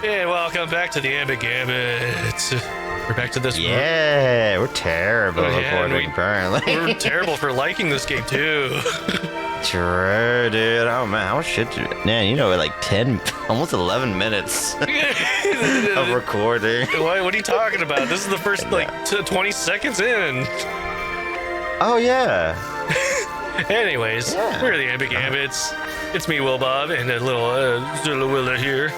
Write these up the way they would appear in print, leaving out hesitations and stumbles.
And welcome back to the Ambit Gambits. We're back to this. Yeah, we're terrible recording, apparently. We're terrible for liking this game, too. True, dude. Oh, man, how much shit did you... Man, you know, like 10, almost 11 minutes of recording. What are you talking about? This is the first, 20 seconds in. Oh, yeah. Anyways, we're the Ambit Gambits. It's me, Wilb0b, and a little Zillah here.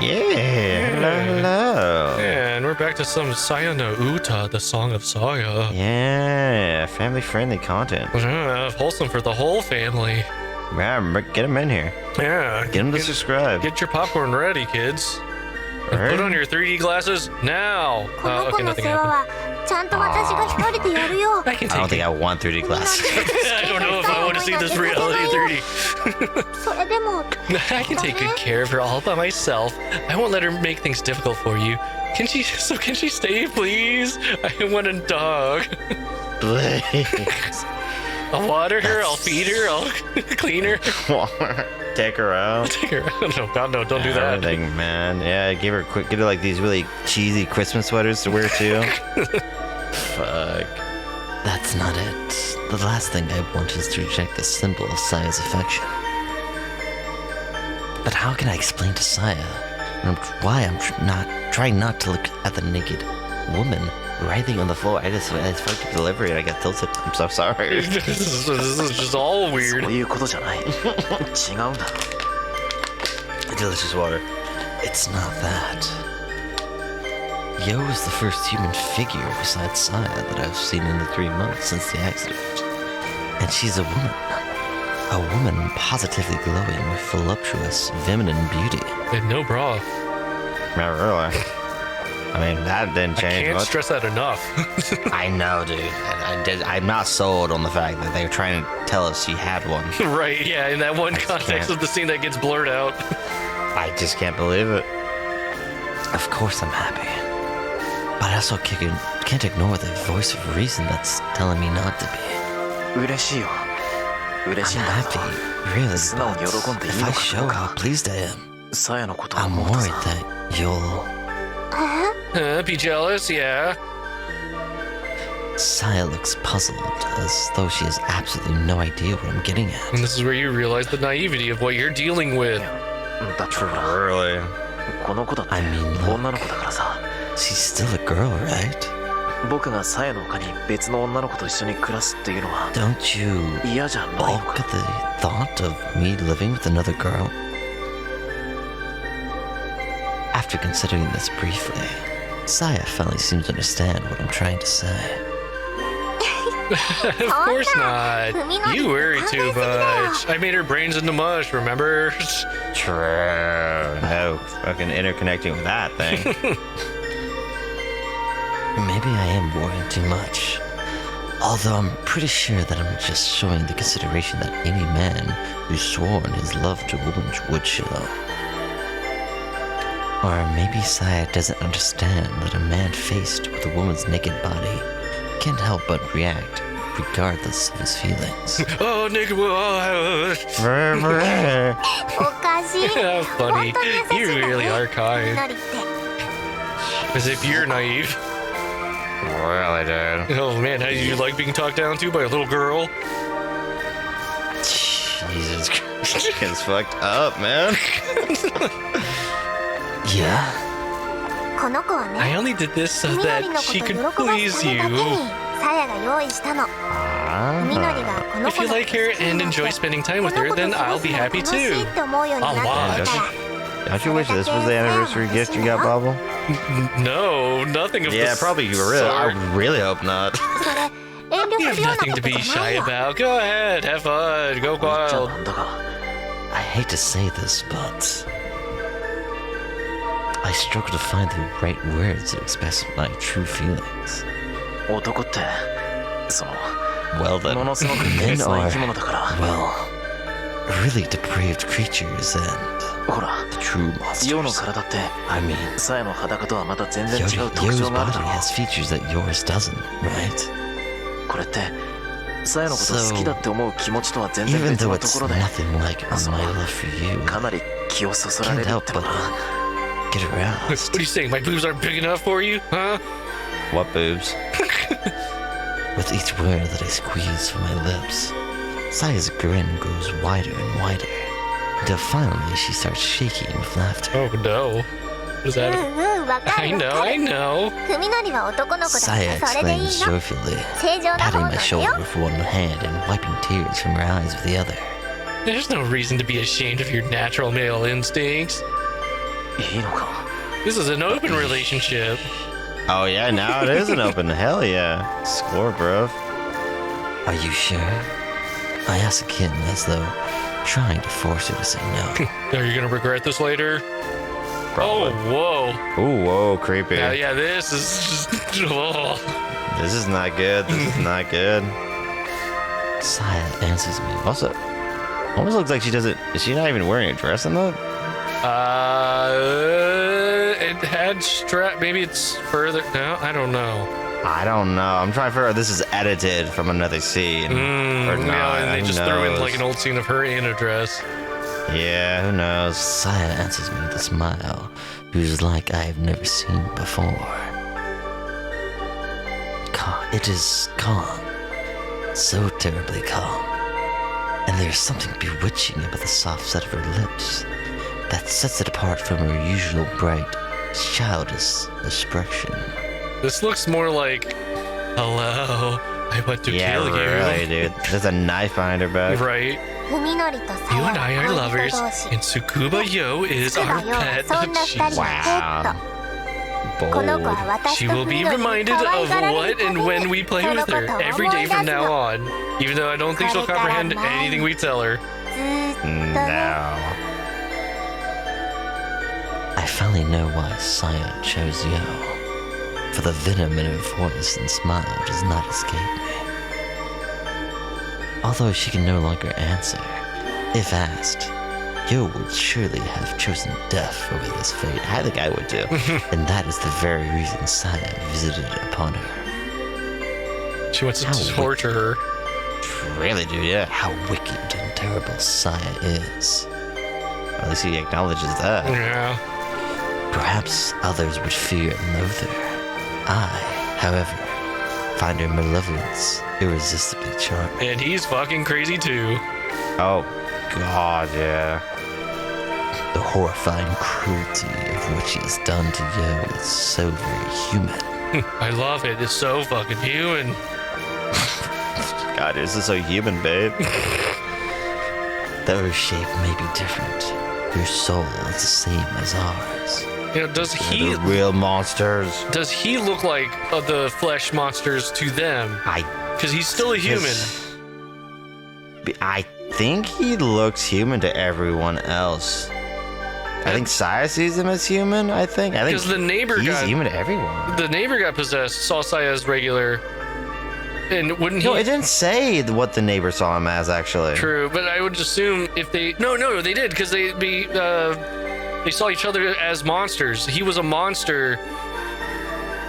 Yeah, hello. And we're back to some Saya No Uta, the Song of Saya. Yeah, family-friendly content. Wholesome for the whole family. Yeah, get them in here. Yeah. Get them to subscribe. Get your popcorn ready, kids. Right. Put on your 3D glasses now. Okay, nothing happened. I can take I don't think I want 3D glasses. I don't know if I want to see this reality 3D. I can take good care of her all by myself. I won't let her make things difficult for you. Can she stay, please? I want a dog. Please. I'll water her, I'll feed her, I'll clean her. Take her out. Take her out. No, God, no, don't do that. Everything, man. Yeah, get her like these really cheesy Christmas sweaters to wear too. Fuck. That's not it. The last thing I want is to reject the symbol of Saya's affection. But how can I explain to Saya why I'm trying not to look at the naked woman writhing on the floor? I fucked the delivery and I got tilted. I'm so sorry. This is just all weird. Delicious water. It's not that. Yo is the first human figure besides Saya that I've seen in the 3 months since the accident. And she's a woman. A woman positively glowing with voluptuous, feminine beauty. And no bra. Not really. I mean, that didn't change I can't much. stress that enough. I know, dude. I'm not sold on the fact that they were trying to tell us she had one. Right, yeah, in that one context of the scene that gets blurred out. I just can't believe it. Of course I'm happy. But I also can't ignore the voice of reason that's telling me not to be. I'm happy, really, but if I show how pleased I am, I'm worried that you'll... Be jealous, yeah. Saya looks puzzled, as though she has absolutely no idea what I'm getting at. And this is where you realize the naivety of what you're dealing with. Really? I mean, look, she's still a girl, right? Don't you balk at the thought of me living with another girl? After considering this briefly, Saya finally seems to understand what I'm trying to say. Of course not. You worry too much. I made her brains into mush, remember? True. Oh, fucking interconnecting with that thing. Maybe I am worrying too much. Although I'm pretty sure that I'm just showing the consideration that any man who's sworn his love to a woman would show. Or maybe Saya doesn't understand that a man faced with a woman's naked body can't help but react, regardless of his feelings. Oh, naked woman. How funny. You really are kind. As if you're naive. Really, dude. Oh man, how do you like being talked down to by a little girl? Jesus Christ. It's fucked up, man. Yeah? I only did this so that she could please you. If you like her and enjoy spending time with her, then I'll be happy too. I'll watch. Don't you wish this was the anniversary gift you got, Bobble? No, nothing of this. Yeah, probably you really. I really hope not. You have nothing to be shy about. Go ahead, have fun, go wild. I hate to say this, but I struggle to find the right words to express my true feelings. Well then, men are, well, really depraved creatures and the true monsters. I mean, Yo's body has features that yours doesn't, right? So, even though it's nothing like my love for you, can't help but get aroused. What are you saying? My boobs aren't big enough for you? Huh? What boobs? With each word that I squeeze from my lips, Saya's grin grows wider and wider, until finally she starts shaking with laughter. Oh no. What is that? I know. Saya exclaims joyfully, patting my shoulder with one hand and wiping tears from her eyes with the other. There's no reason to be ashamed of your natural male instincts. This is an open relationship. Oh yeah, now it is an open. Hell yeah. Score, bro. Are you sure? I ask again as though trying to force her to say no. Are you gonna regret this later? Probably. Oh, whoa. Ooh, whoa, creepy. Yeah, this is just... Oh. This is not good. This is not good. Saya answers me. Also, almost looks like she doesn't... Is she not even wearing a dress in that? It had strap... Maybe it's further... No, I don't know. I don't know. I'm trying to figure out if this is edited from another scene. Or not. Yeah, and they Who just knows? threw in like an old scene of her in a dress. Yeah, who knows? Saya answers me with a smile, who's like I have never seen before. It is calm. So terribly calm. And there's something bewitching about the soft set of her lips that sets it apart from her usual bright, childish expression. This looks more like, hello, I want to kill you. Yeah, really, dude. There's a knife behind her back. Right. You and I are lovers, and Tsukuba Yo is our pet. Wow. Bold. She will be reminded of what and when we play with her every day from now on, even though I don't think she'll comprehend anything we tell her. No. I finally know why Saya chose Yo, for the venom in her voice and smile does not escape me. Although she can no longer answer, if asked, Yo would surely have chosen death over this fate. I think I would too. And that is the very reason Saya visited upon her. She wants to torture her. Really, dude, yeah. How wicked and terrible Saya is. At least he acknowledges that. Yeah. Perhaps others would fear and loathe her. I, however, find her malevolence irresistibly charming. And he's fucking crazy too. Oh, God, yeah. The horrifying cruelty of what she has done to Yo is so very human. I love it. It's so fucking human. God, this is so human, babe. Though her shape may be different, her soul is the same as ours. You know, does he... They're real monsters. Does he look like the flesh monsters to them? Because he's still a human. I think he looks human to everyone else. I think Saya sees him as human, I think. Because the neighbor he's got... human to everyone. The neighbor got possessed, saw Saya as regular. And wouldn't he... No, it didn't say what the neighbor saw him as, actually. True, but I would assume if they... No, they did, because they saw each other as monsters. He was a monster.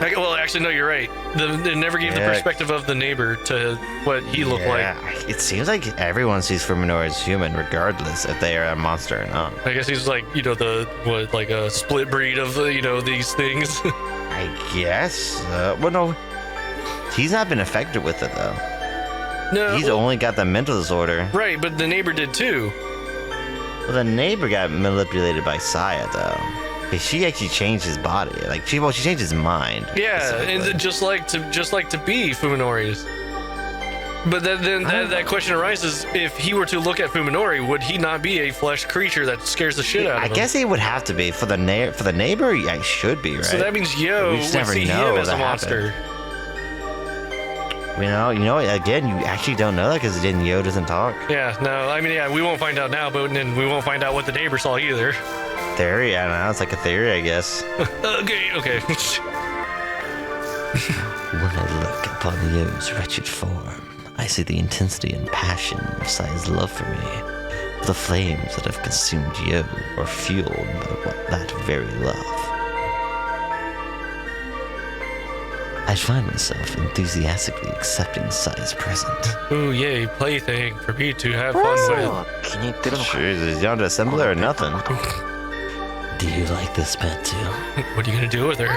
Well, actually, no, you're right. They never gave the perspective of the neighbor to what he looked like. It seems like everyone sees Fuminori as human, regardless if they are a monster or not. I guess he's like, like a split breed of, these things. I guess. Well, no. He's not been affected with it, though. No. He's only got the mental disorder. Right, but the neighbor did too. Well, the neighbor got manipulated by Saya, though. She actually changed his body. Like she changed his mind. Yeah, and just like to be Fuminori's. But then that question arises: if he were to look at Fuminori, would he not be a flesh creature that scares the shit out of him? I guess he would have to be for the neighbor. Yeah, he should be, right? So that means Yo would see him as a monster. You know. Again, you actually don't know that because Yo doesn't talk. Yeah, no. I mean, yeah, we won't find out now, but then we won't find out what the neighbor saw either. Theory? I don't know. It's like a theory, I guess. Okay. When I look upon Yo's wretched form, I see the intensity and passion of Saya's love for me. The flames that have consumed Yo are fueled by that very love. I find myself enthusiastically accepting Saya's present. Ooh, yay, plaything for me to have fun with. Jesus, you don't assemble it or nothing. Do you like this pet too? What are you gonna do with her?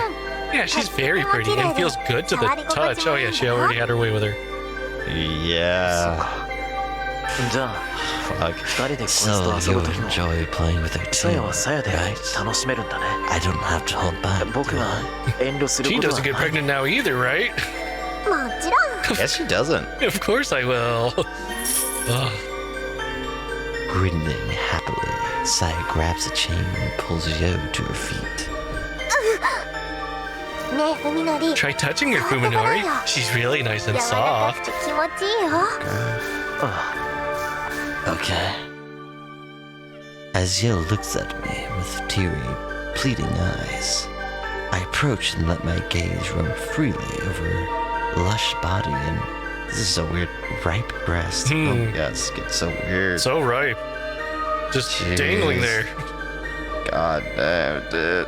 Yeah, she's very pretty and feels good to the touch. Oh yeah, she already had her way with her. Yeah. じゃあ Fuck. 2人でこいつ So と遊 you ぶ時も enjoy playing with her さ too, やはさやで right? 楽しめるんだね I don't have to hold back. 僕 do は I? 遠慮する She ことは doesn't get ない pregnant now either, right? もちろん Yes, she doesn't. Of course I will. Ugh. Grinning happily, Saya grabs a chain and pulls Yo to her feet. ねえ海のり Try touching her, Fuminori. She's really nice and 柔らか soft. くて気持ちいいよ Okay. As Yo looks at me with teary, pleading eyes, I approach and let my gaze roam freely over her lush body and this is so weird, ripe breast. Oh my god, this gets so weird. So ripe. Just Jeez. dangling there. God damn, dude.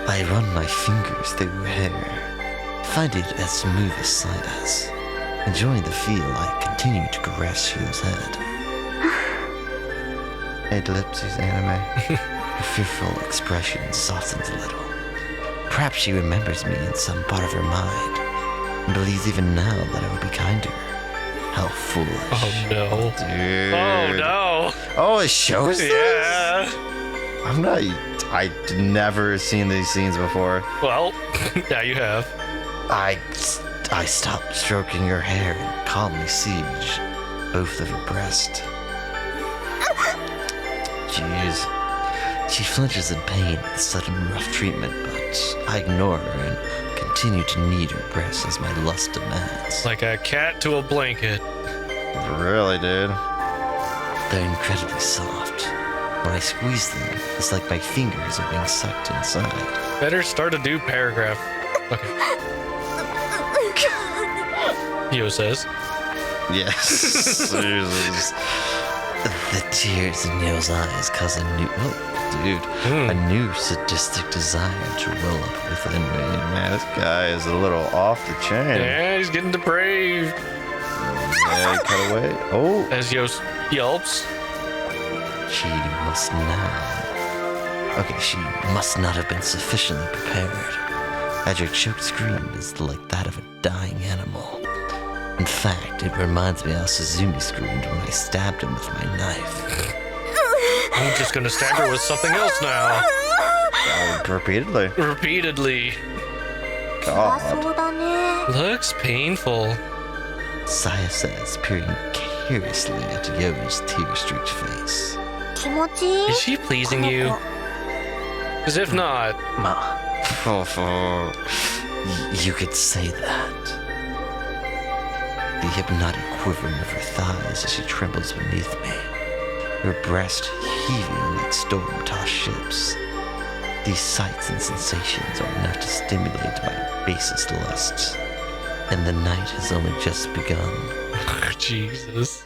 I run my fingers through her hair, find it as smooth as Saya's. Enjoying the feel, I continue to caress Yo's head. Hey, Ellipses anime. Her fearful expression softens a little. Perhaps she remembers me in some part of her mind, and believes even now that I would be kind to her. How foolish. Oh no. Dude. Oh no. Oh, it shows this? Yeah. I'm not... I've never seen these scenes before. Well, yeah, you have. I stopped stroking her hair and calmly siege both of her breast. Jeez. She flinches in pain at the sudden rough treatment, but I ignore her and continue to knead her breasts as my lust demands. Like a cat to a blanket. Really, dude? They're incredibly soft. When I squeeze them, it's like my fingers are being sucked inside. Better start a new paragraph. Okay. Yo says. Yes. Jesus. The tears in Yo's eyes cause a new sadistic desire to well up within me. Man, this guy is a little off the chain. Yeah, he's getting depraved. Yeah, he cut away. Oh. As Yo yelps. She must not have been sufficiently prepared, as her choked scream is like that of a dying animal. In fact, it reminds me how Suzumi screamed when I stabbed him with my knife. I'm just gonna stab her with something else now. Repeatedly. Repeatedly. 辛 God. そうだね Looks painful. Saya says, peering curiously at Yo's tear-streaked face. 気持ちいい Is she pleasing you? Because if not, まあ You could say that. The hypnotic quivering of her thighs as she trembles beneath me, her breast heaving like storm-tossed ships. These sights and sensations are enough to stimulate my basest lusts, and the night has only just begun. Jesus.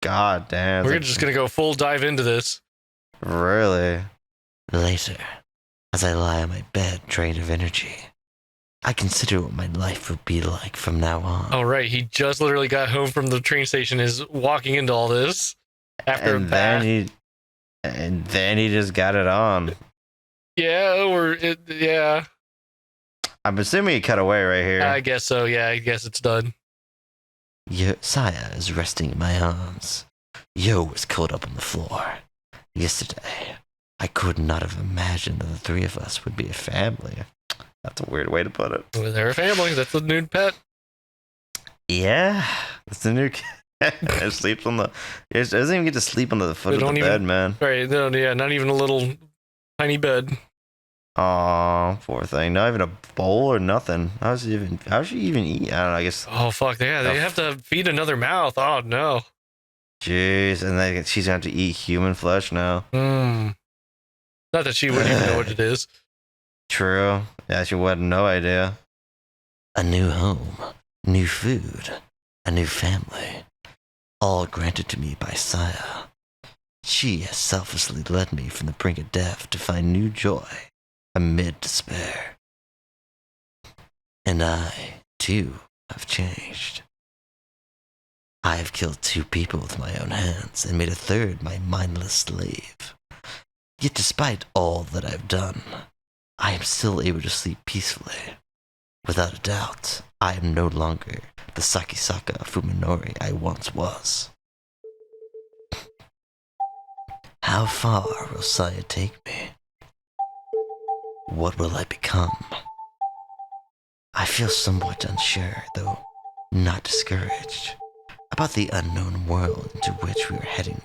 God damn. We're just gonna go full dive into this. Really? Later, as I lie on my bed drained of energy, I consider what my life would be like from now on. Oh, right. He just literally got home from the train station, is walking into all this after a bath. And then he just got it on. Yeah. I'm assuming he cut away right here. I guess so. Yeah, I guess it's done. Saya is resting in my arms. Yo was curled up on the floor. Yesterday, I could not have imagined that the three of us would be a family. That's a weird way to put it. Well, they're a family. That's the new pet. Yeah, it's a new kid. It sleeps on the. It doesn't even get to sleep on the foot They of the don't bed, even- man. Right. No, yeah, not even a little tiny bed. Aw, poor thing. Not even a bowl or nothing. How's she even eat? I don't know. I guess. Oh, fuck. Yeah, they have to feed another mouth. Oh, no. Jeez, and then she's gonna have to eat human flesh now. Not that she wouldn't even know what it is. True. Yeah, she had no idea. A new home, new food, a new family. All granted to me by Saya. She has selflessly led me from the brink of death to find new joy amid despair. And I, too, have changed. I have killed 2 people with my own hands and made a third my mindless slave. Yet despite all that I've done, I am still able to sleep peacefully. Without a doubt, I am no longer the Sakisaka Fuminori I once was. How far will Saya take me? What will I become? I feel somewhat unsure, though not discouraged, about the unknown world into which we are heading.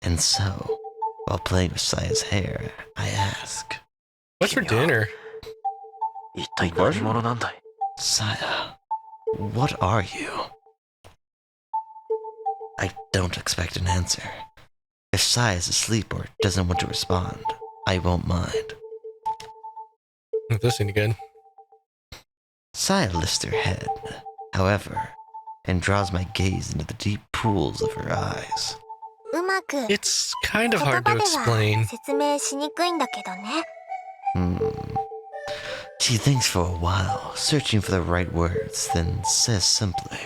And so, while playing with Saya's hair, I ask, What's for dinner? 一体何者なんだい Saya, what are you? I don't expect an answer. If Saya is asleep or doesn't want to respond, I won't mind. This ain't good. Saya lifts her head, however, and draws my gaze into the deep pools of her eyes. うまく It's kind 言 of 葉 hard で to は explain. 説明しにくいんだけどね。 She thinks for a while, searching for the right words, then says simply,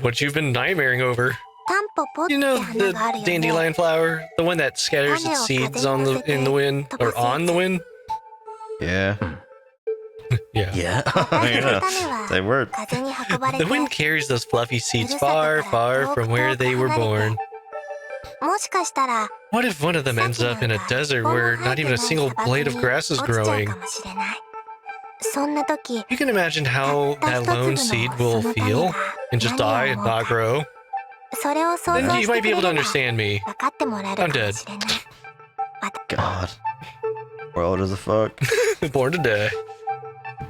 What you've been nightmaring over. タンポポって You know 花 the があるよね。 dandelion flower? The one that scatters its seeds on in the wind? Or on the wind? Yeah. Yeah. Yeah. 私の Yeah. 種は They were. 風に運ばれ The て wind carries those fluffy seeds far, far from where they were born. もしかしたら What if one of them ends up in a desert where not even a single blade of grass is 落ちちゃう growing? かもしれない。そんな時 You can imagine how た that った lone 一つ seed の will その種 feel が and just 何 die を and 思う not か grow. それを想 Then 像 you して might く be れ able れ to ば understand me. 分かってもらえる I'm かも dead. しれない。 God. World as a fuck. Born to die.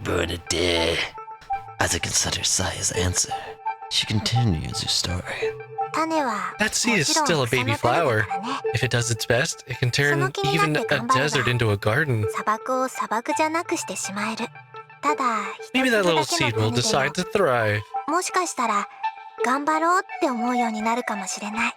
Burn a day. As I consider Saya's answer, she continues her story. 種は That seed is もちろん still a baby 草の種 flower. だからね。 If it does its best, it can turn その気になって even a 頑張れば desert into a garden. 砂漠を砂漠じゃなくしてしまえる。ただ一 Maybe 粒 that だ little け seed の will 種で decide も to thrive. もしかしたら頑張ろうって思うようになるかもしれない。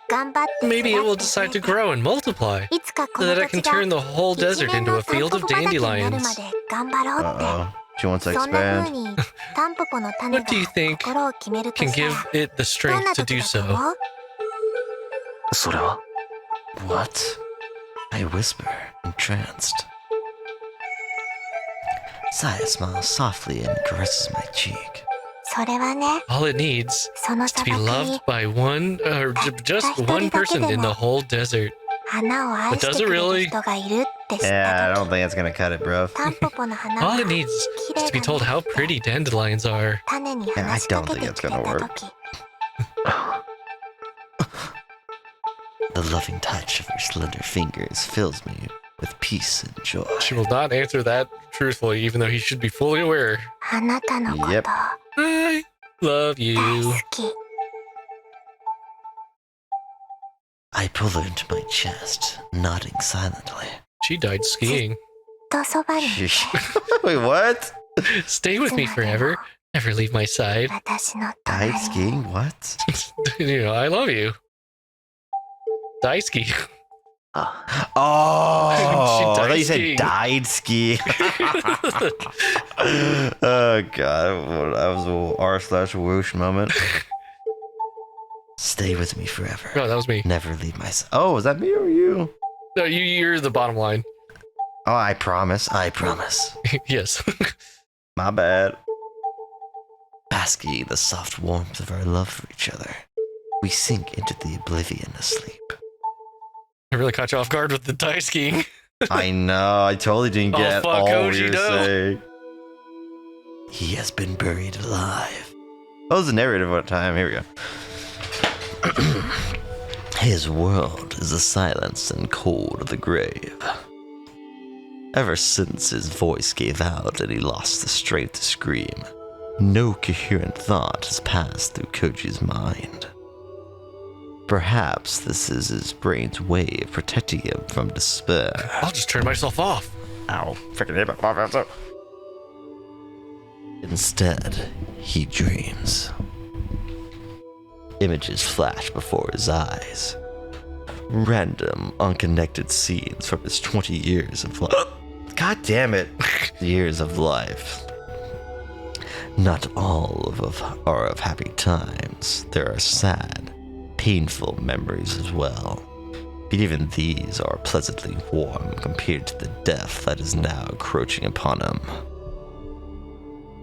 頑張って Maybe it 育 will って decide 増 to えて grow and multiply いつかこ so の that I 土 can 地が turn the whole 一 desert 面 into の a タン field ポ of ポ畑になるま dandelions. で頑張ろう Uh って oh. She wants to そんな風 expand. にタンポポの種が What do you think 心を決めると Can した give ら it the どん strength な to 時 do だと so. 思う？それは What? I whisper, entranced. Saya smiles softly and caresses my cheek. それはね、 All it needs その is to 砂 be 漠に loved by one or just one person in the whole desert. 花を愛 But し does て it くれ really? る人がいるって知っ Yeah, I た don't 時 think it's gonna cut it, bro. タンポポの花 All が it needs 綺 is to be 麗だ told ね how って pretty dandelions are. 種に Yeah, I 話しか don't け think て it's くれ gonna た work. 時 The loving touch of her slender fingers fills me with peace and joy. She will not answer that truthfully, even though he should be fully aware. あなたのこと Yep. I love 大 you. 好き I pull her into my chest, nodding silently. She died skiing. とそばにいて Wait, what? Stay with me いつまでも forever. Never leave my side. 私の隣 Died に skiing? What? You know, I love you. Daisuke. あ Oh, She I thought you skiing. said died skiing. Oh god, that was a r/whoosh moment. Stay with me forever. Oh, that was me. Never leave my side. Oh, was that me or you? No, you're the bottom line. Oh, I promise. I promise. Yes. My bad. Basking in the soft warmth of our love for each other, we sink into the oblivion of sleep. I really caught you off guard with the die skiing. I know. I totally didn't Oh, get fuck, all Koji, you're no. saying. He has been buried alive. What was the narrative one time? Here we go. His world is the silence and cold of the grave. Ever since his voice gave out and he lost the strength to scream, no coherent thought has passed through Koji's mind. Perhaps this is his brain's way of protecting him from despair. I'll just turn myself off. Ow. Freaking hit my mouth. Instead, he dreams. Images flash before his eyes. Random, unconnected scenes from his 20 years of life. God damn it. Years of life. Not all are of happy times. There are sad, painful memories as well. But even these are pleasantly warm compared to the death that is now encroaching upon him.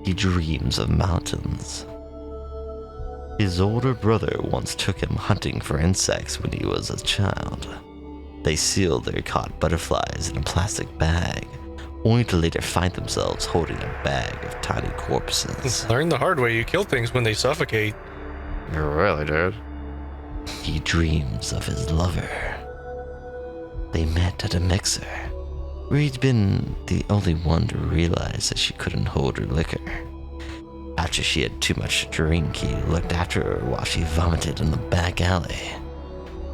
He dreams of mountains. His older brother once took him hunting for insects when he was a child. They sealed their caught butterflies in a plastic bag, only to later find themselves holding a bag of tiny corpses. Learn the hard way. You kill things when they suffocate. You really did. He dreams of his lover. They met at a mixer, where he'd been the only one to realize that she couldn't hold her liquor. After she had too much to drink, he looked after her while she vomited in the back alley.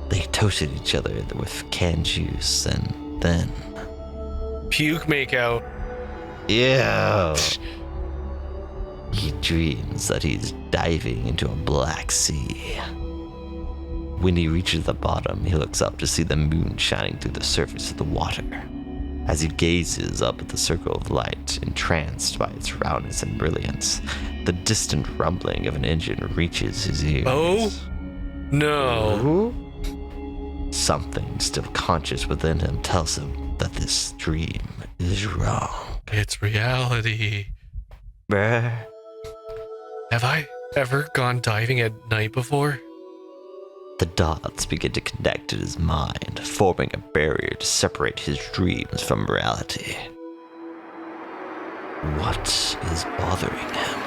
They toasted each other with canned juice, and then... Puke makeout. Ew! He dreams that he's diving into a black sea. When he reaches the bottom, he looks up to see the moon shining through the surface of the water. As he gazes up at the circle of light, entranced by its roundness and brilliance, the distant rumbling of an engine reaches his ears. Oh? No. Ooh. Something still conscious within him tells him that this dream is wrong. It's reality. Bruh. Have I ever gone diving at night before? The dots begin to connect in his mind, forming a barrier to separate his dreams from reality. What is bothering him?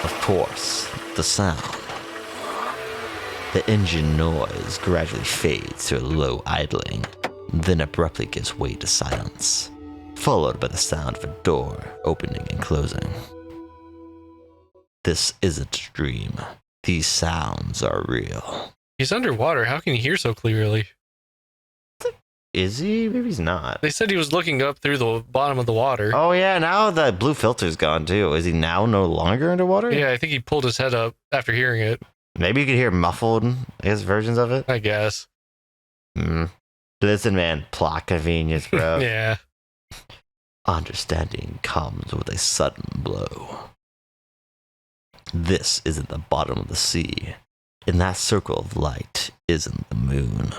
Of course, the sound. The engine noise gradually fades to a low idling, then abruptly gives way to silence, followed by the sound of a door opening and closing. This isn't a dream. These sounds are real. He's underwater. How can he hear so clearly? Is he? Maybe he's not. They said he was looking up through the bottom of the water. Oh yeah, now the blue filter's gone too. Is he now no longer underwater? Yeah, I think he pulled his head up after hearing it. Maybe you could hear muffled, I guess, versions of it. I guess. Listen, man, plot convenience, bro. Yeah. Understanding comes with a sudden blow. This isn't the bottom of the sea. In that circle of light isn't the moon.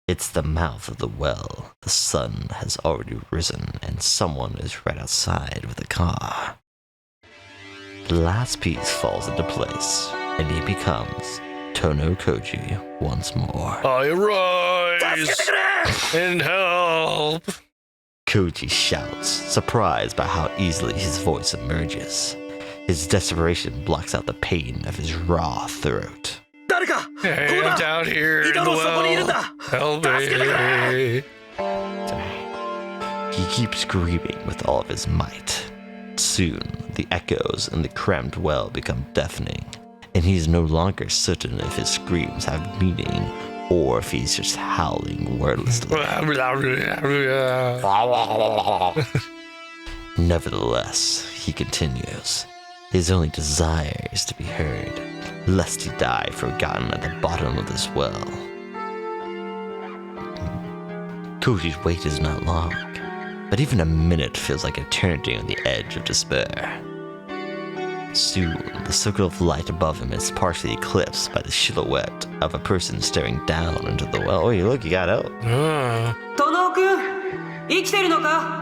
It's the mouth of the well. The sun has already risen, and someone is right outside with a car. The last piece falls into place, and he becomes Tono Koji once more. I rise and help. Koji shouts, surprised by how easily his voice emerges. His desperation blocks out the pain of his raw throat. Hey, I'm down here in the well. Help me. He keeps screaming with all of his might. Soon, the echoes in the cramped well become deafening, and he's no longer certain if his screams have meaning or if he's just howling wordlessly. Nevertheless, he continues. His only desire is to be heard, lest he die forgotten at the bottom of this well. Koji's wait is not long, but even a minute feels like eternity on the edge of despair. Soon, the circle of light above him is partially eclipsed by the silhouette of a person staring down into the well. Oh, look, you got out.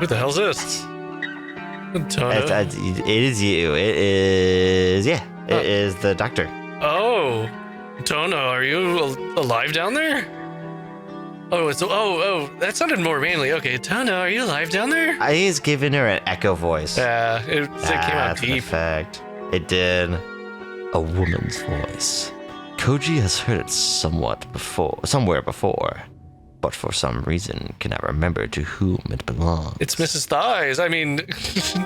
Who the hell's this? Tono? It is you. It is, yeah. It is the doctor. Oh, Tono, are you alive down there? Oh, that sounded more manly. Okay, Tono, are you alive down there? He's giving her an echo voice. Yeah, it came out That's an deep. effect. It did. A woman's voice. Koji has heard it somewhere before, but for some reason cannot remember to whom it belongs. It's Mrs. Thighs. I mean,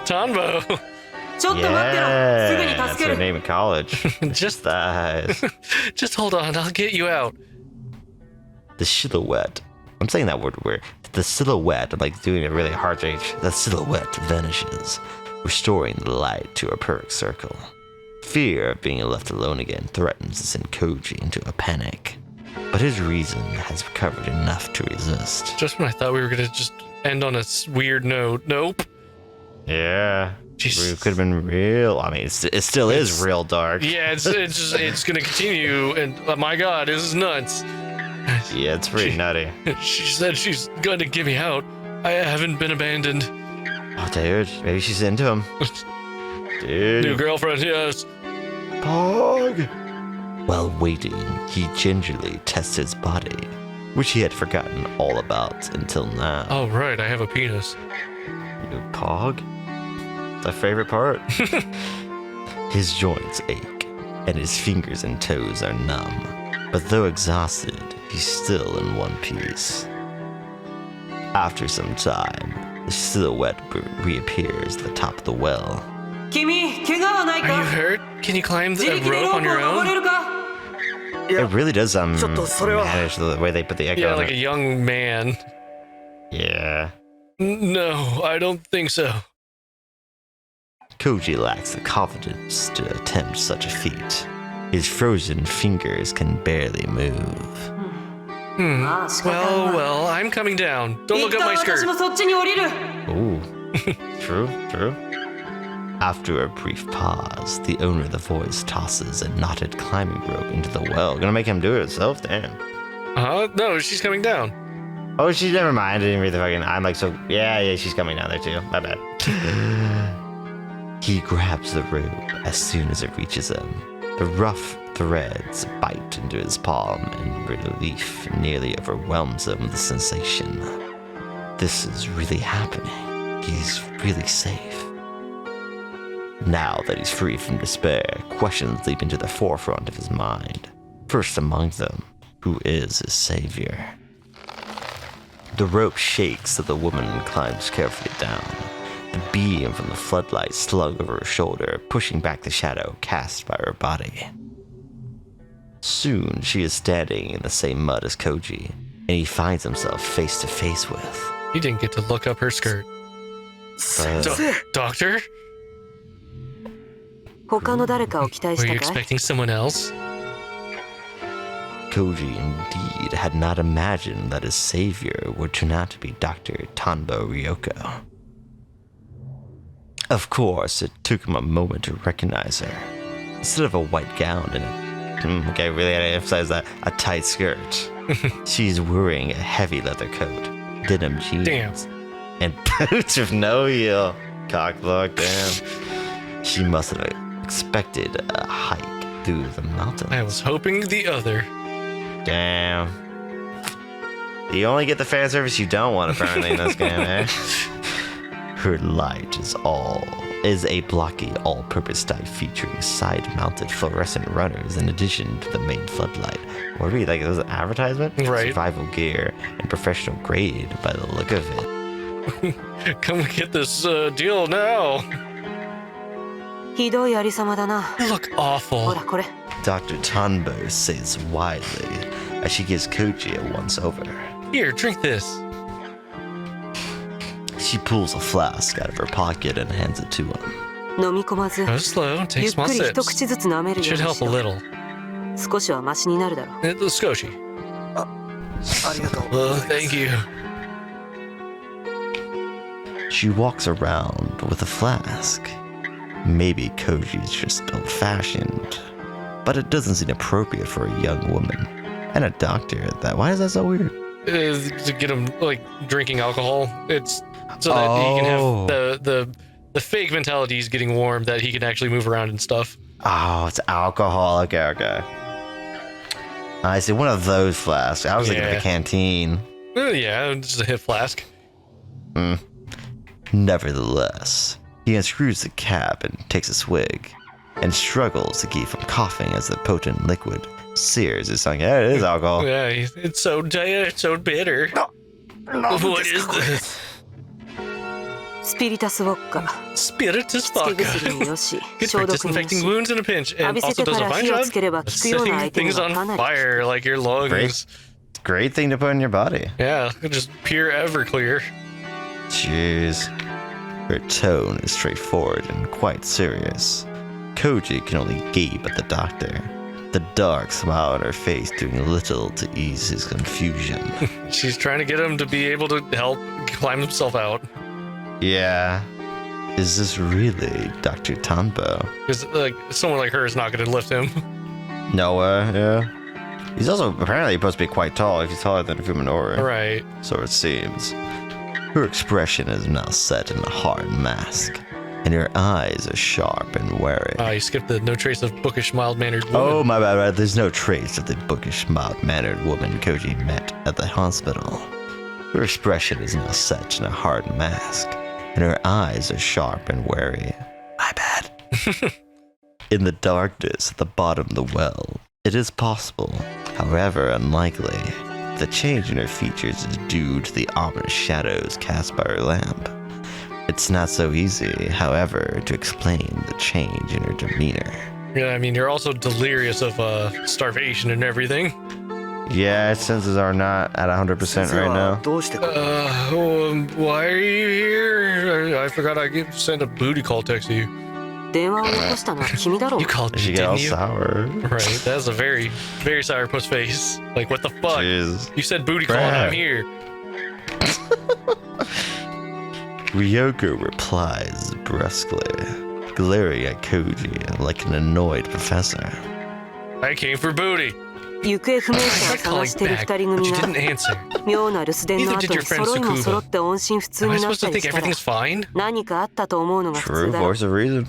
Tanbo. Yeah, that's her name in college. Just Thighs. Just hold on. I'll get you out. The silhouette. I'm saying that word weird. The silhouette, I'm like doing a really hard H. The silhouette vanishes, restoring the light to a perfect circle. Fear of being left alone again threatens to send Koji into a panic, but his reason has recovered enough to resist. Just when I thought we were gonna just end on a weird note. Nope. Yeah. Jeez. It could have been real. I mean, it still is real dark. Yeah, it's gonna continue, and oh my God, this is nuts. Yeah, it's pretty nutty. She said she's gonna get me out. I haven't been abandoned. Oh, dude, maybe she's into him. Dude. New girlfriend, yes. Pog. While waiting, he gingerly tests his body, which he had forgotten all about until now. Oh, right, I have a penis. Pog? My favorite part. His joints ache, and his fingers and toes are numb. But though exhausted, he's still in one piece. After some time, the silhouette reappears at the top of the well. Are you hurt? Can you climb the rope on your own? It really does manage the way they put the echo Yeah, on like it. a young man. Yeah. No, I don't think so. Koji lacks the confidence to attempt such a feat. His frozen fingers can barely move. Well, I'm coming down. Don't look at my skirt. Ooh. True. After a brief pause, the owner of the voice tosses a knotted climbing rope into the well. Gonna make him do it himself? Damn. No, she's coming down. Oh, she never mind. I didn't read the fucking. I'm like, so. Yeah, she's coming down there too. My bad. He grabs the rope as soon as it reaches him. The rough threads bite into his palm, and relief nearly overwhelms him with the sensation. This is really happening. He's really safe. Now that he's free from despair, questions leap into the forefront of his mind. First among them, who is his savior? The rope shakes as the woman climbs carefully down. The beam from the floodlight slung over her shoulder, pushing back the shadow cast by her body. Soon, she is standing in the same mud as Koji, and he finds himself face to face with. He didn't get to look up her skirt. Doctor? Were you expecting someone else? Koji indeed had not imagined that his savior would turn out to be Dr. Tanbo Ryoko. Of course, it took him a moment to recognize her. Instead of a white gown and okay, really had to emphasize that, a tight skirt, she's wearing a heavy leather coat, denim jeans, and boots with no heel. Cockblock, damn. She must have expected a hike through the mountains. I was hoping the other. Damn. You only get the fan service you don't want, apparently, in this game, eh? Her light is a blocky all-purpose type featuring side-mounted fluorescent runners in addition to the main floodlight. What do we like? It was an advertisement? Right. Survival gear and professional grade by the look of it. Come get this deal now. You look awful. Dr. Tanbo says widely as she gives Koji a once-over. Here, drink this. She pulls a flask out of her pocket and hands it to him. Go slow, take small sips. Should help a little. Skoshi. Thank you. She walks around with a flask. Maybe Koji's just old-fashioned, but it doesn't seem appropriate for a young woman and a doctor at that. Why is that so weird? To get him like drinking alcohol. It's so that he can have the fake mentality he's getting warm, that he can actually move around and stuff. Oh, it's alcohol. Okay. I see, one of those flasks. I was thinking of the canteen. Yeah, just a hip flask. Nevertheless, he unscrews the cap and takes a swig, and struggles to keep from coughing as the potent liquid sears his tongue. Yeah, it is alcohol. Yeah, it's so bitter. What is this? Spiritus vodka. Spiritus vodka. Good for disinfecting wounds in a pinch, and also does a fine job of setting things on fire like your lungs. Great thing to put in your body. Yeah, just pure Everclear. Jeez. Her tone is straightforward and quite serious. Koji can only gape at the doctor, the dark smile on her face doing little to ease his confusion. She's trying to get him to be able to help climb himself out. Yeah. Is this really Dr. Tanpo? Because like someone like her is not going to lift him. Noah, yeah. He's also apparently supposed to be quite tall if he's taller than Fuminori. Right. So it seems. Her expression is now set in a hard mask, and her eyes are sharp and wary. You skipped the no trace of bookish, mild-mannered woman. Oh, my bad. There's no trace of the bookish, mild-mannered woman Koji met at the hospital. Her expression is now set in a hard mask, and her eyes are sharp and wary. My bad. In the darkness at the bottom of the well, it is possible, however unlikely, the change in her features is due to the ominous shadows cast by her lamp. It's not so easy, however, to explain the change in her demeanor. Yeah, I mean, you're also delirious of starvation and everything. Yeah, her senses are not at 100% right now. Why are you here? I forgot I sent a booty call text to you. You called me, She got all didn't you? sour. Right, that's a very, very sourpuss face. Like, what the fuck? Jeez. You said booty call and I'm here. Ryoko replies brusquely, glaring at Koji like an annoyed professor. I came for booty. I tried calling back, but you didn't answer. Neither did your friend Tsukuba. Am I supposed to think everything's fine? True, voice of reason.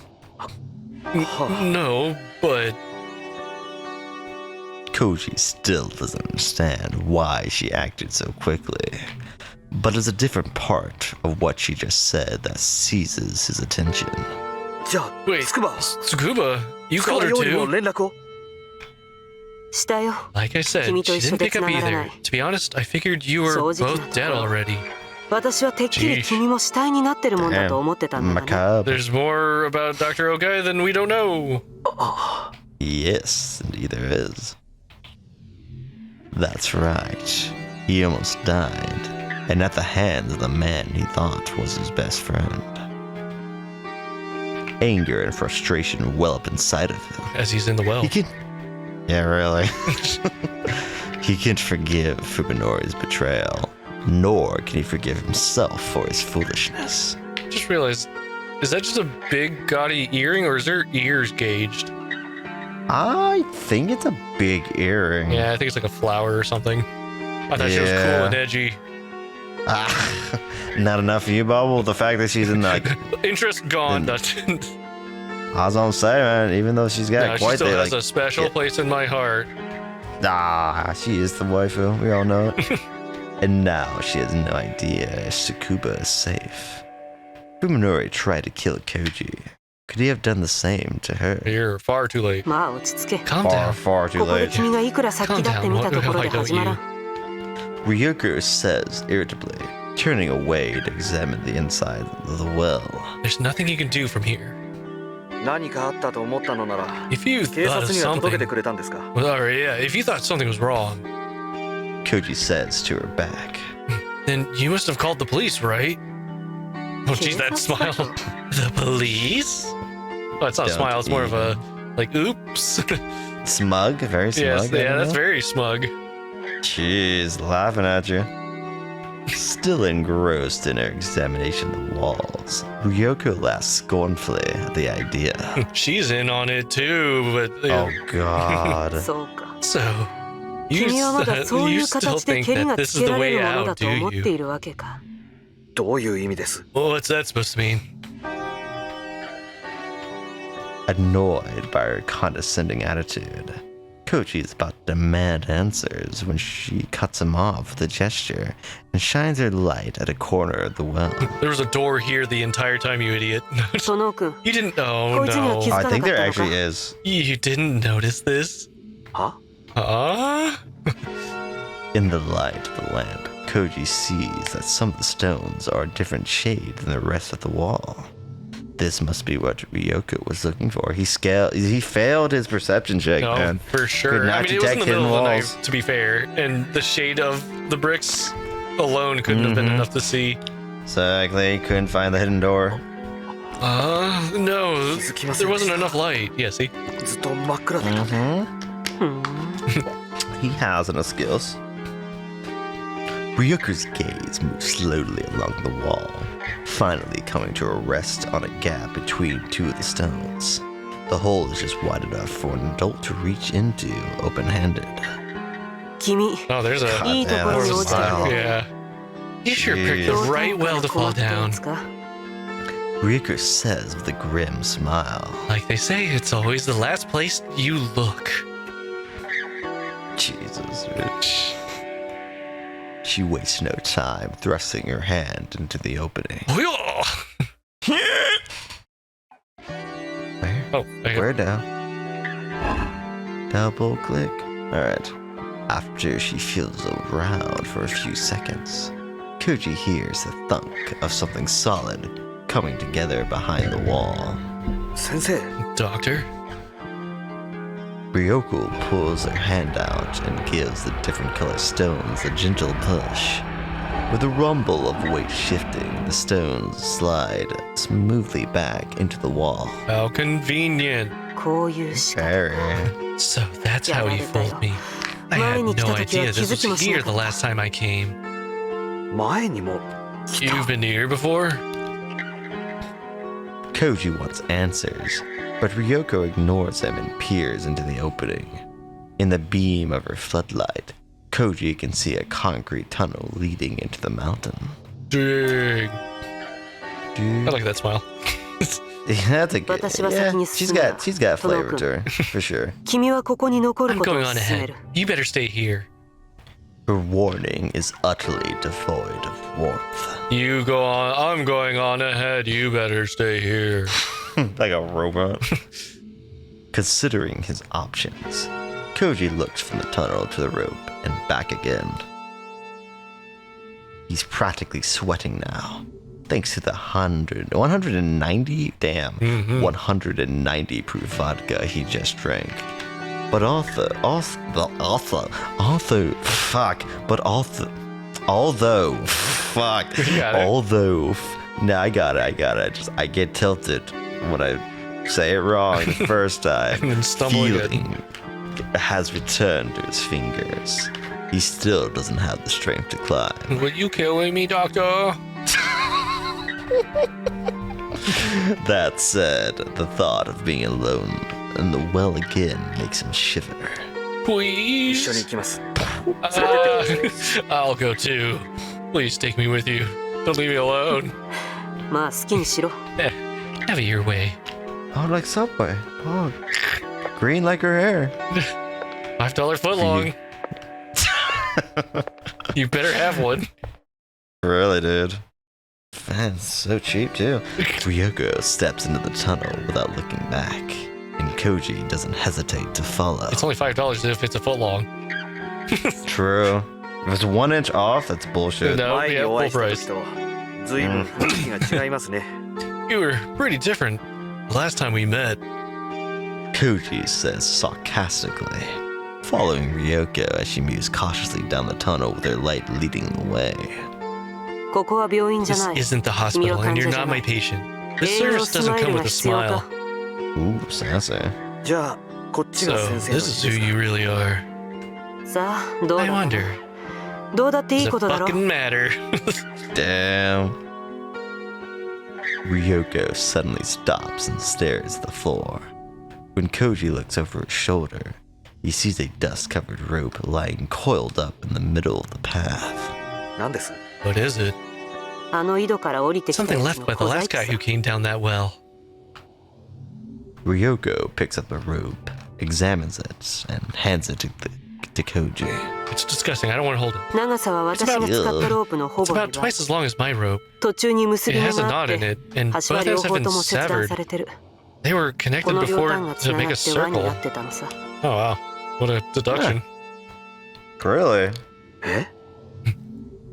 No, but... Koji still doesn't understand why she acted so quickly, but it's a different part of what she just said that seizes his attention. Wait, Tsukuba? You called her too? Like I said, she didn't pick up either. To be honest, I figured you were both dead already. Macabre. There's more about Dr. Ogai than we don't know. Yes, indeed there is. That's right. He almost died, and at the hands of the man he thought was his best friend. Anger and frustration well up inside of him. As he's in the well. He can... Yeah, really. He can't forgive Fuminori's betrayal, nor can he forgive himself for his foolishness. Just realized, is that just a big gaudy earring, or is her ears gauged? I think it's a big earring. Yeah, I think it's like a flower or something. I thought she was cool and edgy. Not enough for you, Bubble? The fact that she's in like... Interest gone. I was gonna say, man, even though she's got she quite still the, has a special place in my heart. She is the waifu. We all know it. And now she has no idea if Tsukuba is safe. Fuminori tried to kill Koji. Could he have done the same to her? You're far too late. Calm down. Far too late. Calm down. Why don't you? Ryoko says irritably, turning away to examine the inside of the well. There's nothing you can do from here. If you thought of something... if you thought something was wrong... Koji says to her back. Then you must have called the police, right? Oh, geez, that smile. The police? Oh, it's not a smile, it's more of a, like, oops. Smug? Very smug? Yes, yeah, that's very smug. Jeez, laughing at you. Still engrossed in her examination of the walls, Ryoko laughs scornfully at the idea. She's in on it too, but... Oh, God. So, you still think that this is the way out, do you? What's that supposed to mean? Annoyed by her condescending attitude, Koji is about to demand answers when she cuts him off with a gesture and shines her light at a corner of the well. There was a door here the entire time, you idiot. You didn't... Oh, no. I think there actually is. You didn't notice this? In the light of the lamp, Koji sees that some of the stones are a different shade than the rest of the wall. This must be what Ryoko was looking for. He failed his perception check, man. For sure. Could not I mean, it was in the detect middle of the walls. night, to be fair, and the shade of the bricks alone couldn't have been enough to see. Exactly. Couldn't find the hidden door. No. There wasn't enough light. Yeah, see? He has enough skills. Ryoko's gaze moves slowly along the wall, finally coming to a rest on a gap between two of the stones. The hole is just wide enough for an adult to reach into open-handed. 君 Oh, there's a いいところに落ちたよ yeah. You sure picked the どう right well to fall 困ってるん down. ですか Ryoko says with a grim smile. Like they say, it's always the last place you look. Jesus, bitch. She wastes no time thrusting her hand into the opening. Oh, there you go. Where down? Double click. Alright. After she feels around for a few seconds, Koji hears the thunk of something solid coming together behind the wall. 先生 Doctor? Ryoko pulls her hand out and gives the different color stones a gentle push. With a rumble of weight shifting, the stones slide smoothly back into the wall. How convenient. こういう仕方 Very. So that's how he fooled me. I had no idea this was here the last time I came. 前にも You've been here before? Koji wants answers, but Ryoko ignores him and peers into the opening. In the beam of her floodlight, Koji can see a concrete tunnel leading into the mountain. Dang. I Dude. like that smile. Yeah, that's a good. 私は Yeah, 先に she's 進むわ。 got flavor to her, for sure. 君はここに残る I'm ことを going on 勧め ahead. る You better stay here. Her warning is utterly devoid of warmth. You go on. I'm going on ahead. You better stay here. Like a robot. Considering his options, Koji looks from the tunnel to the rope and back again. He's practically sweating now, thanks to the 190 proof vodka he just drank. But although, no, I got it. I get tilted when I say it wrong the first time. And then stumble again. Feeling has returned to his fingers. He still doesn't have the strength to climb. Were you killing me, Doctor? That said, the thought of being alone in the well again makes him shiver. 一緒に Please. 行きます I'll go too. Please take me with you. Don't leave me alone. まあ好きにしろ Have it your way. Oh, like Subway. Oh, green like her hair. $5 foot long. You better have one. Really, dude. Man, it's so cheap too. Ryoko steps into the tunnel without looking back, and Koji doesn't hesitate to follow. It's only $5 if it's a foot long. True. If it's 1 inch off, that's bullshit. No, 前に yeah, お full 会いした price. 時と随分雰囲気が違いますね You were pretty different the last time we met. Koji says sarcastically, following Ryoko as she moves cautiously down the tunnel with her light leading the way. ここは病院じゃ This ない isn't the hospital, and you're not my patient. This 栄養 service ス doesn't マイ come ル with が a 必要 smile. か Ooh, sassy. じゃあこっち So, が先生の this is 家 who です you really are. さあどう I だ wonder. どうだってい Does い it ことだろ fucking matter? Damn. Ryoko suddenly stops and stares at the floor. When Koji looks over his shoulder, he sees a dust-covered rope lying coiled up in the middle of the path. 何です What is it? あの井戸から降りてきた Something やつ left の by the 小細 last 工 guy さ who came down that well. Ryoko picks up the rope, examines it, and hands it to Koji. It's disgusting. I don't want to hold it. 長さは私が使ったロープのほ It's ぼ about 2倍 twice as long as my rope. 途中に結 It び目 has a があっ knot in て it, and 端は both 両 ends have 方 been とも切断 severed. されてる They were こ connected の両 before 端が to つな make が a って輪に circle. なってたのさ Oh wow. What a deduction. Really? え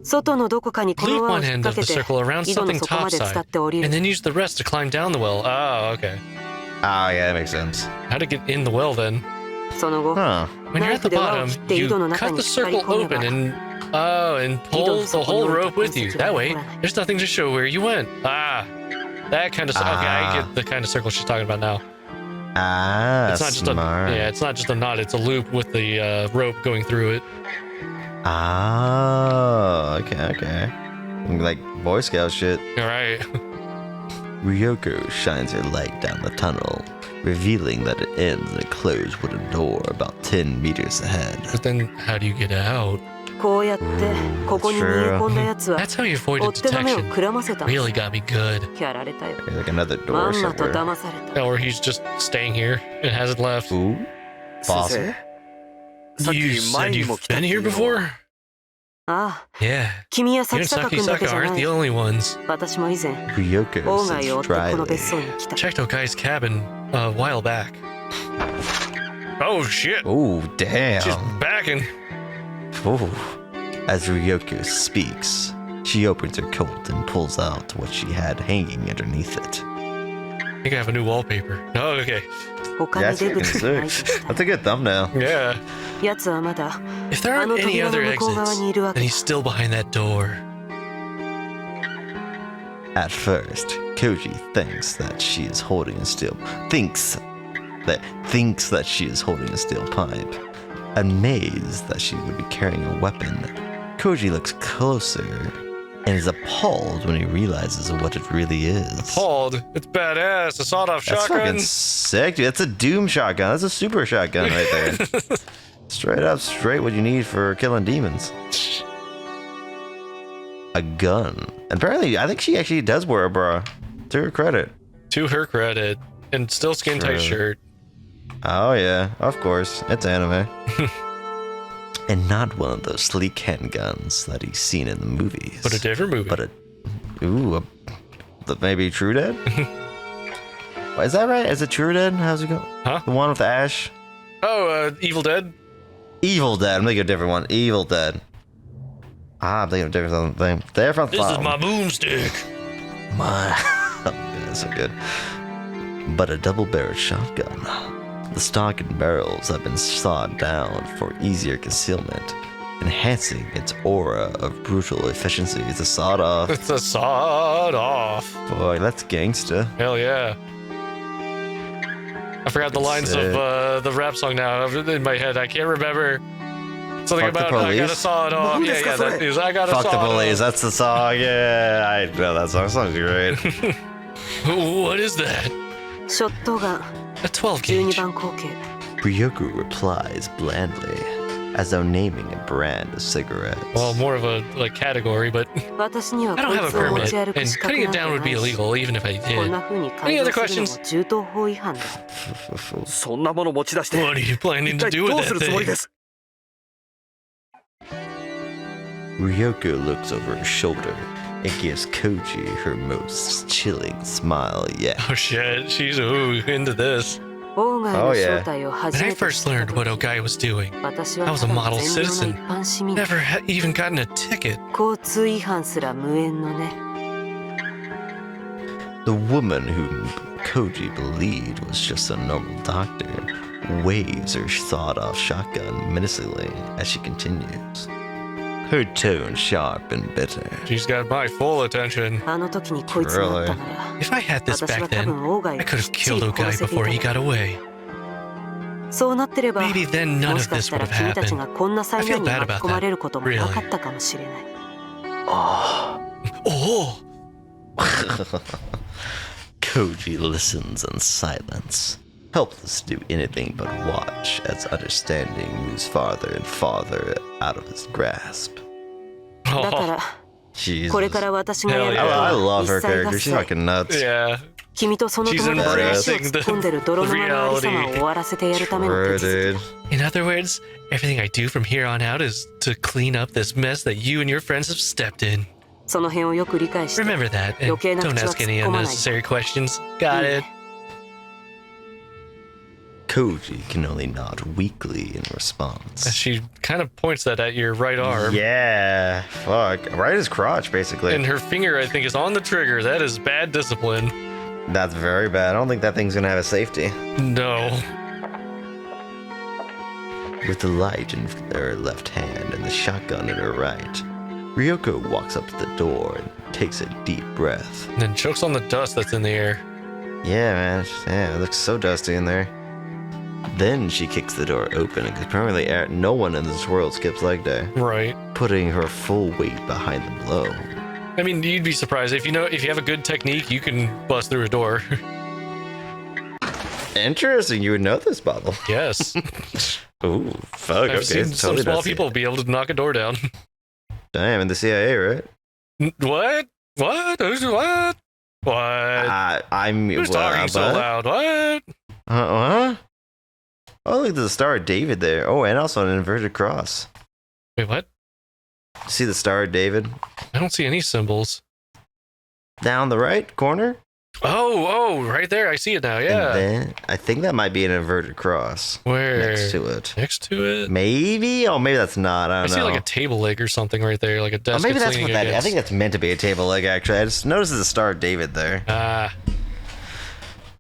外のどこかにこ Loop の輪を one 引っ end 掛 of け the て circle around 井戸の something 底まで伝っ topside, て降り and る then use the rest to climb down the well. Oh, okay. Oh, yeah, that makes sense. How to get in the well then? その後 Huh. When you're at the bottom, you cut the circle open and pull the whole rope with you. That way, there's nothing to show where you went. Ah, that kind of. Okay, I get the kind of circle she's talking about now. Ah, It's not just smart. it's not just a knot. It's a loop with the rope going through it. Ah, okay. Like Boy Scout shit. All right. Ryoko shines her light down the tunnel, revealing that it ends in a closed wooden door about 10 meters ahead. But then, how do you get out? こうやってここに逃げ込んだやつは That's how you 追 avoided っ手の目を detection. くらませた Really got me good. やられたよ There's like another ま door んまと somewhere. 騙された Or he's just staying here and hasn't left. Ooh, 先 possible. 生さっ You き said 前に you've も来たっ been てい here うの before? ああ Yeah. 君や You 咲 and 坂 Saki 君だけじ Saka ゃな aren't い the only ones. 私も以前 Ryoko 王外を追 sits ってこの dryly. 別荘に来た Checked out Guy's cabin a while back. Oh shit. Oh, damn. She's backing. Ooh. As Ryoko speaks, she opens her coat and pulls out what she had hanging underneath it. I think I have a new wallpaper. Oh, okay. 他 Yeah, に that's 出 fucking 口がない sick. としたら That's a good thumbnail. Yeah. 奴はまだ If there あ aren't の any 扉の other 向こう側 exits, にいるわ then け he's still behind that door. At first, Koji thinks that she is holding a steel thinks that she is holding a steel pipe. Amazed that she would be carrying a weapon, Koji looks closer and is appalled when he realizes what it really is. Appalled. It's badass. A sawed-off That's shotgun. fucking sick, dude. That's a Doom shotgun. That's a super shotgun right there. Straight what you need for killing demons. A gun. Apparently, I think she actually does wear a bra. To her credit. To her credit. And still skin-tight True. shirt. Oh yeah, of course. It's anime. And not one of those sleek handguns that he's seen in the movies. But a different movie. Maybe True Dead? Is that right? Is it True Dead? How's it go? Huh? The one with Ash? Oh, Evil Dead? Evil Dead. I'm thinking of a different one. Evil Dead. I'm thinking of a different thing. Different This is thing. my boomstick. My. Oh, that's so good. But a double-barreled shotgun. The stock and barrels have been sawed down for easier concealment, enhancing its aura of brutal efficiency. It's a sawed-off. It's a sawed-off. Boy, that's gangsta. Hell yeah. I forgot the lines of the rap song now in my head. I can't remember. Something Fuck the about I got a police? sawed off. Yeah, that is I got a Fuck sawed the police. off. That's the song. Yeah, I know that song. That song's great. What is that? ショットガン A 12 12 gauge. 番口径 Ryoku replies blandly, as though naming a brand of cigarettes. Well, more of a category, but 私には I こ don't い have a つを持ち permit, 歩く and 資格 cutting なん it て down would な be いし illegal even if I こんな did. 風に Any 改 other 造するの questions? も銃刀法違反だそんなもの持ち出して What are you planning 一 to 体 do ど with うす that るつもり thing? です Ryoko looks over her shoulder and gives Koji her most chilling smile yet. Oh shit, she's into this. 王外の正体を When 初 I めて知 first った learned 時 what Ogai was doing, 私 I は was た a だ model 善良な citizen. 一般市民だ Never even gotten a ticket. 交通違反すら無縁のね The woman whom Koji believed was just a normal doctor waves her sawed-off shotgun menacingly as she continues. Her tone sharp and bitter. She's got my full attention. あの時にこいつがあったなら If I had this 私 back は多 then, 分王外 I を could き have っち killed り Ogai 殺せてい before he た got away. そうなってれば Maybe then none も of しか this した would ら have 君たちが happened. こんな災 I feel 難に bad 巻 about き込まれることも that, な really. かったかもしれない Oh! Koji listens in silence, helpless to do anything but watch as understanding moves farther and farther out of his grasp. だか Oh, ら Jesus. これから私がやる Hell こと yeah. I は love 一 her 切 character. 合 She's 切 fucking nuts. yeah. 君とその友達に足を突っ込んでる泥沼のありさまを終わらせてやるための True, 手続 dude. き In other words, everything I do from here on out is to clean up this mess that you and your friends have stepped in. その辺をよく理解して Remember that, and 余計な don't 口は ask 突 any っ込まない unnecessary questions. Got いい it? ね Koji can only nod weakly in response. She kind of points that at your right arm. Yeah, fuck. Right as crotch, basically. And her finger, I think, is on the trigger. That is bad discipline. That's very bad. I don't think that thing's gonna have a safety. No. With the light in her left hand and the shotgun in her right, Ryoko walks up to the door and takes a deep breath. And then chokes on the dust that's in the air. Yeah, man. Yeah, it looks so dusty in there. Then she kicks the door open, because apparently no one in this world skips leg day. Right. Putting her full weight behind the blow. I mean, you'd be surprised if you have a good technique, you can bust through a door. Interesting, you would know this, Bottle. Yes. Ooh, fuck. I've seen some small people be able to knock a door down. Damn, in the CIA, right? What? What? Who's what? What? I'm. Who's talking so loud? What? Huh? Oh, look at the Star of David there. Oh, and also an inverted cross. Wait, what? See the Star of David? I don't see any symbols. Down the right corner? Oh, right there. I see it now. Yeah. And then, I think that might be an inverted cross. Where? Next to it. Next to it? Maybe? Oh, maybe that's not. I don't know. I see like a table leg or something right there, like a desk. Oh, maybe that's what that is. I against. think that's meant to be a table leg, actually. I just noticed the Star of David there. Ah.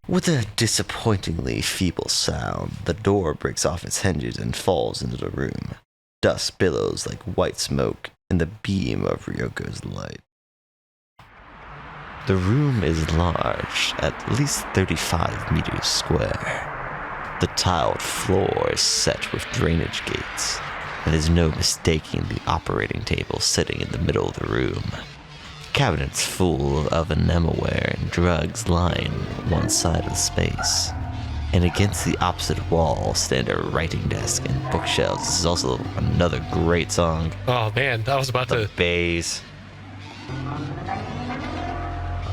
With a disappointingly feeble sound, the door breaks off its hinges and falls into the room. Dust billows like white smoke in the beam of Ryoko's light. The room is large, at least 35 meters square. The tiled floor is set with drainage gates, and there's no mistaking the operating table sitting in the middle of the room. Cabinets full of enamelware and drugs line one side of the space. And against the opposite wall stand a writing desk and bookshelves. This is also another great song. Oh man, I was about The to. bass.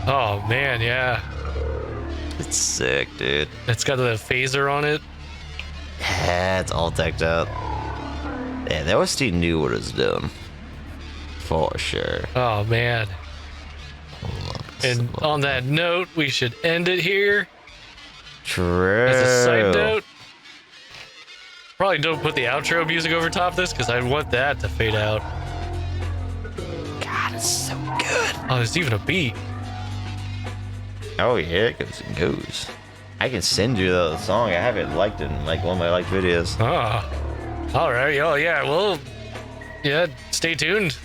Oh man, yeah. It's sick, dude. It's got the phaser on it. Yeah, it's all decked out. Yeah, the OST knew what it was doing. For sure. Oh man. And on that note, we should end it here. True. As a side note, probably don't put the outro music over top of this because I want that to fade out. God, it's so good. Oh, there's even a beat. Oh yeah, it goes and goes. I can send you the song. I have it liked in like one of my liked videos. Ah, all right. Oh yeah. Well, yeah. Stay tuned.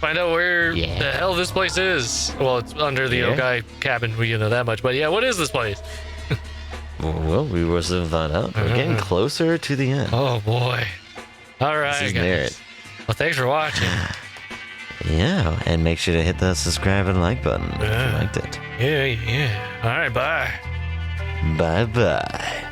Find out where the hell this place is. Well, it's under the Ogai cabin. We know that much. But yeah, what is this place? Well, we will soon find out. We're getting closer to the end. Oh boy. All right, This is guys. Merit. Well, thanks for watching. Yeah, and make sure to hit the subscribe and like button if you liked it. Yeah. All right. Bye. Bye bye.